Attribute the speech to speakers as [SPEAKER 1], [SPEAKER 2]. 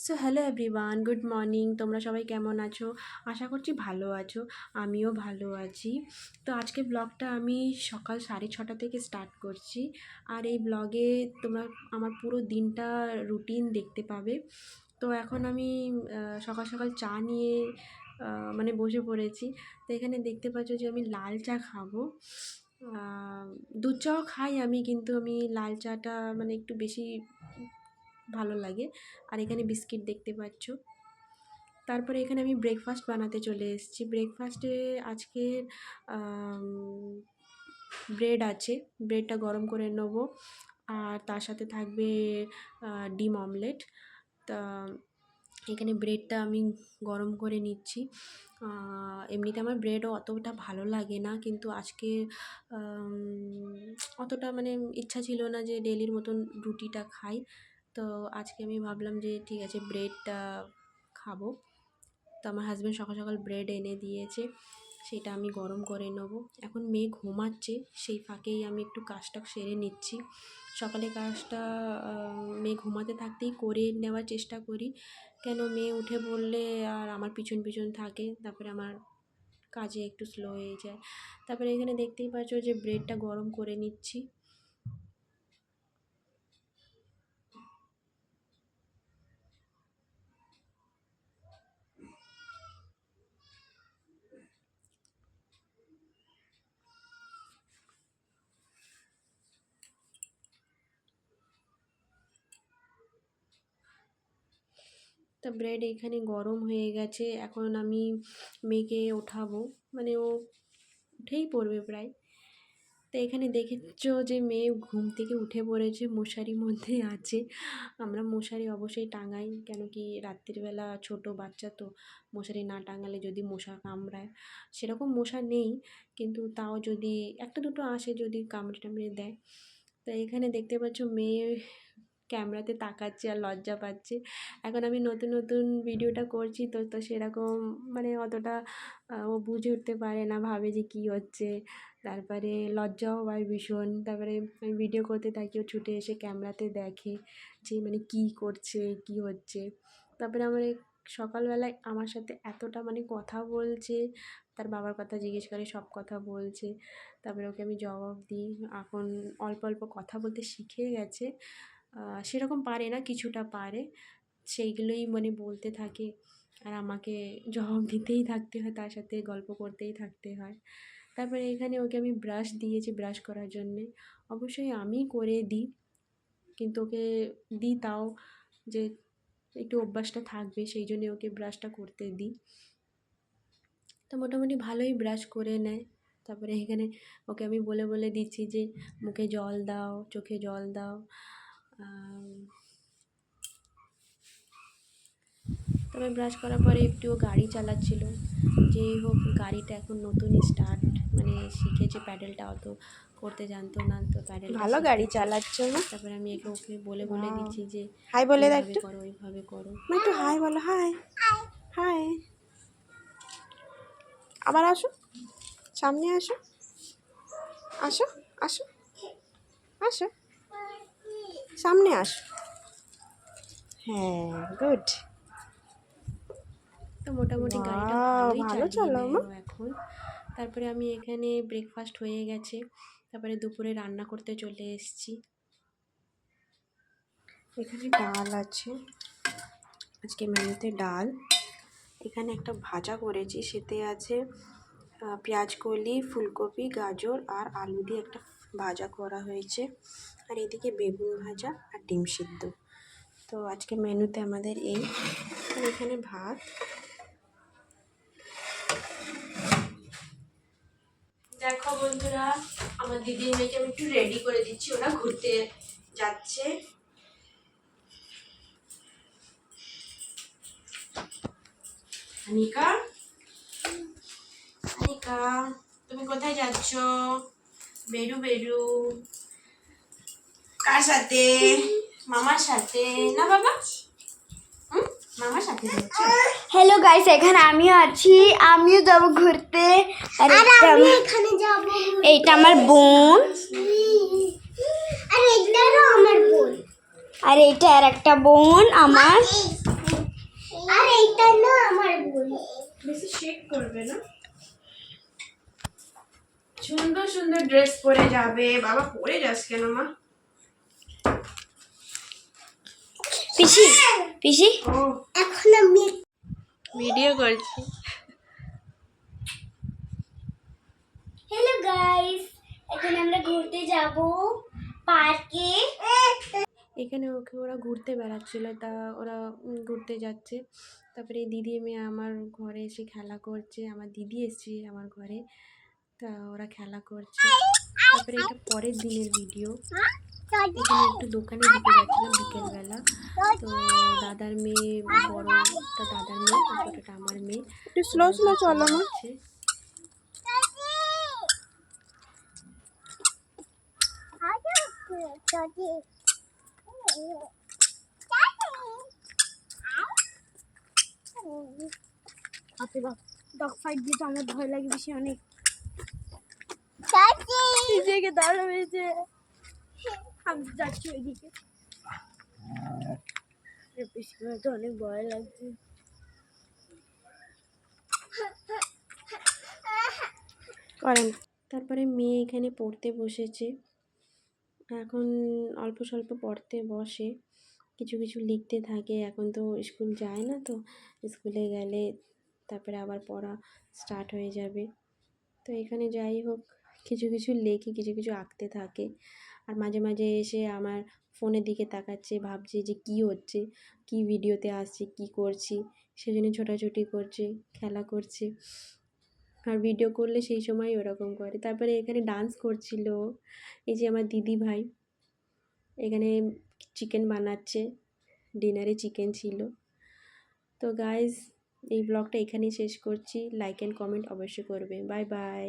[SPEAKER 1] So hello everyone, good morning. তোমরা সবাই কেমন আছো? আশা করছি ভালো আছো। আমিও ভালো আছি। তো আজকে ব্লগটা আমি সকাল 6:30 থেকে স্টার্ট করছি। আর এই ব্লগে তোমরা আমার পুরো দিনটা রুটিন দেখতে পাবে। তো এখন আমি সকাল সকাল চা নিয়ে মানে বসে পড়েছি। তো এখানে দেখতে পাচ্ছ যে আমি লাল চা খাবো। দুধ চাও খাই আমি, কিন্তু আমি লাল চাটা মানে একটু বেশি ভালো লাগে। আর এখানে বিস্কিট দেখতে পাচ্ছ। তারপরে এখানে আমি ব্রেকফাস্ট বানাতে চলে এসেছি। ব্রেকফাস্টে আজকে ব্রেড আছে, ব্রেডটা গরম করে নেব। আর তার সাথে থাকবে ডিম অমলেট। তা এখানে ব্রেডটা আমি গরম করে নিচ্ছি। এমনিতে আমার ব্রেডও অতটা ভালো লাগে না, কিন্তু আজকে অতটা মানে ইচ্ছা ছিল না যে ডেলির মতন রুটিটা খাই। তো আজকে আমি ভাবলাম যে ঠিক আছে, ব্রেডটা খাবো। তো আমার হাজব্যান্ড সকাল সকাল ব্রেড এনে দিয়েছে, সেটা আমি গরম করে নেব। এখন মেয়ে ঘুমাচ্ছে, সেই ফাঁকেই আমি একটু কাজটা সেরে নিচ্ছি। সকালে কাজটা মেয়ে ঘুমাতে থাকতেই করে নেওয়ার চেষ্টা করি, কেন মেয়ে উঠে পড়লে আর আমার পিছন পিছন থাকে, তারপরে আমার কাজে একটু স্লো হয়ে যায়। তারপরে এখানে দেখতেই পাচ্ছ যে ব্রেডটা গরম করে নিচ্ছি। তা ব্রেড এখানে গরম হয়ে গেছে। এখন আমি মেয়েকে ওঠাবো, মানে ও উঠেই পড়বে প্রায়। তো এখানে দেখেছো যে মেয়ে ঘুম থেকে উঠে পড়েছে, মশারির মধ্যে আছে। আমরা মশারি অবশ্যই টাঙাই, কেন কি রাত্রিবেলা ছোট বাচ্চা তো, মশারি না টাঙালে যদি মশা কামড়ায়। সেরকম মশা নেই, কিন্তু তাও যদি একটা দুটো আসে, যদি কামড়ে টামড়ে দেয়। তো এখানে দেখতে পাচ্ছ মেয়ে ক্যামেরাতে তাকাচ্ছে আর লজ্জা পাচ্ছে। এখন আমি নতুন নতুন ভিডিওটা করছি, তো তো সেরকম মানে অতটা ও বুঝে উঠতে পারে না, ভাবে যে কী হচ্ছে। তারপরে লজ্জাও পায় ভীষণ। তারপরে আমি ভিডিও করতে থাকি, ও ছুটে এসে ক্যামেরাতে দেখে যে মানে কী করছে, কী হচ্ছে। তারপরে আমার সকালবেলায় আমার সাথে এতটা মানে কথা বলছে, তার বাবার কথা জিজ্ঞেস করে, সব কথা বলছে। তারপরে ওকে আমি জবাব দিই। এখন অল্প অল্প কথা বলতে শিখে গেছে। সেরকম পারে না, কিছুটা পারে। সেইগুলোই মানে বলতে থাকে, আর আমাকে জবাব দিতেই থাকতে হয়, তার সাথে গল্প করতেই থাকতে হয়। তারপরে এখানে ওকে আমি ব্রাশ দিয়েছি, ব্রাশ করার জন্যে। অবশ্যই আমি করে দিই, কিন্তু ওকে দিই তাও যে একটু অভ্যাসটা থাকবে, সেই জন্যে ওকে ব্রাশটা করতে দিই। তো মোটামুটি ভালোই ব্রাশ করে নেয়। তারপরে এখানে ওকে আমি বলে বলে দিচ্ছি যে মুখে জল দাও, চোখে জল দাও। তবে ব্রাশ করার পরে একটু গাড়ি চালাচ্ছিল। যেই হোক, গাড়িটা এখন নতুন স্টার্ট মানে শিখেছে, প্যাডেলটা অত করতে জানতো না, তো প্যাডেলটা
[SPEAKER 2] ভালো গাড়ি
[SPEAKER 1] শিখেছে।
[SPEAKER 2] চালাচ্ছো না?
[SPEAKER 1] তারপরে আমি ওকে বলে বলে দিচ্ছি যে
[SPEAKER 2] হাই বলে দাও
[SPEAKER 1] এইভাবে
[SPEAKER 2] একটু।
[SPEAKER 1] করো, ওইভাবে করো।
[SPEAKER 2] একটু হাই বলো, হাই হাই। আবার আসো, সামনে আসো, আসো আসো আসো, সামনে আসো। হ্যাঁ, গুড।
[SPEAKER 1] তো মোটামুটি গাড়িটা ভালোই
[SPEAKER 2] ভালো
[SPEAKER 1] চালিয়ে
[SPEAKER 2] চালাও
[SPEAKER 1] নেয়
[SPEAKER 2] মা।
[SPEAKER 1] ও এখন। তারপরে আমি এখানে ব্রেকফাস্ট হয়ে গেছে, তারপরে দুপুরে রান্না করতে চলে এসেছি।
[SPEAKER 2] এখানে ডাল আছে, আজকে মেনুতে ডাল। এখানে একটা ভাজা করেছি, সেতে আছে পেঁয়াজ কলি, ফুলকপি, গাজর আর আলু দিয়ে একটা ভাজা করা হয়েছে। আর এদিকে বেগুন ভাজা আর ডিম সিদ্ধ। তো আজকে মেনুতে আমাদের এই। আর এখানে ভাত। দেখো বন্ধুরা, আমার দিদির মেয়েকে আমি একটু রেডি করে দিচ্ছি, ওরা ঘুরতে যাচ্ছে। আনিকা, আনিকা, তুমি কোথায় যাচ্ছ? বেরু বেরু। কার সাথে? মামার সাথে না বাবা? মামার সাথে যাচ্ছ?
[SPEAKER 3] হ্যালো গাইস, এখানে আমিও আছি, আমিও যাব ঘুরতে। আর আমি এখানে যাব। এইটা আমার বোন, আর এইটারও আমার বোন, আর এইটা আর একটা বোন আমার। এইটা না আমার ভুল।
[SPEAKER 2] বেশি শেক করবে না। সুন্দর সুন্দর ড্রেস পরে যাবে। বাবা পরে যাস কেন মা?
[SPEAKER 3] পিসি পিসি
[SPEAKER 2] ও
[SPEAKER 3] এখন আমি
[SPEAKER 1] ভিডিও করছি।
[SPEAKER 3] হ্যালো গাইস, এখন আমরা ঘুরতে যাব পার্কে।
[SPEAKER 1] এখানে ওরা ঘুরতে বেড়াচ্ছিল, তা ওরা ঘুরতে যাচ্ছে। তারপরে এই দিদি মেয়ে আমার ঘরে এসে খেলা করছে, আমার দিদি এসছে আমার ঘরে, তা ওরা খেলা করছে। তারপরে এটা পরের দিনের ভিডিও। এখানে একটু দোকানে দিতে যাচ্ছিলাম বিকেলবেলা। তো দাদার মেয়ে, বড়টা দাদার মেয়ে আর ছোটোটা আমার মেয়ে।
[SPEAKER 2] একটু স্লো স্লো চলো মা।
[SPEAKER 1] যাচ্ছে।
[SPEAKER 3] আপনি ডগ ফাইট দিয়ে তো আমার ভয় লাগে বেশি অনেক। নিজেকে দাঁড়াবে, আমি যাচ্ছি ওইদিকে। পিছনে তো অনেক ভয় লাগছে।
[SPEAKER 1] করেন। তারপরে মেয়ে এখানে পড়তে বসেছে। এখন অল্প স্বল্প পড়তে বসে, কিছু কিছু লিখতে থাকে। এখন তো স্কুল যায় না, তো স্কুলে গেলে তারপরে আবার পড়া স্টার্ট হয়ে যাবে। তো এখানে যাই হোক কিছু কিছু লেখে, কিছু কিছু আঁকতে থাকে। আর মাঝে মাঝে এসে আমার ফোনের দিকে তাকাচ্ছে, ভাবছে যে কী হচ্ছে, কী ভিডিওতে আসছে, কী করছি, সেজন্য ছোটাছুটি করছে, খেলা করছে। আর ভিডিও করলে সেই সময় ওরকম করে। তারপরে এখানে ডান্স করছিল। এই যে আমার দিদি ভাই এখানে চিকেন বানাচ্ছে, ডিনারে চিকেন ছিল। তো গাইজ এই ব্লগটা এখানেই শেষ করছি। লাইক অ্যান্ড কমেন্ট অবশ্যই করবে। Bye bye.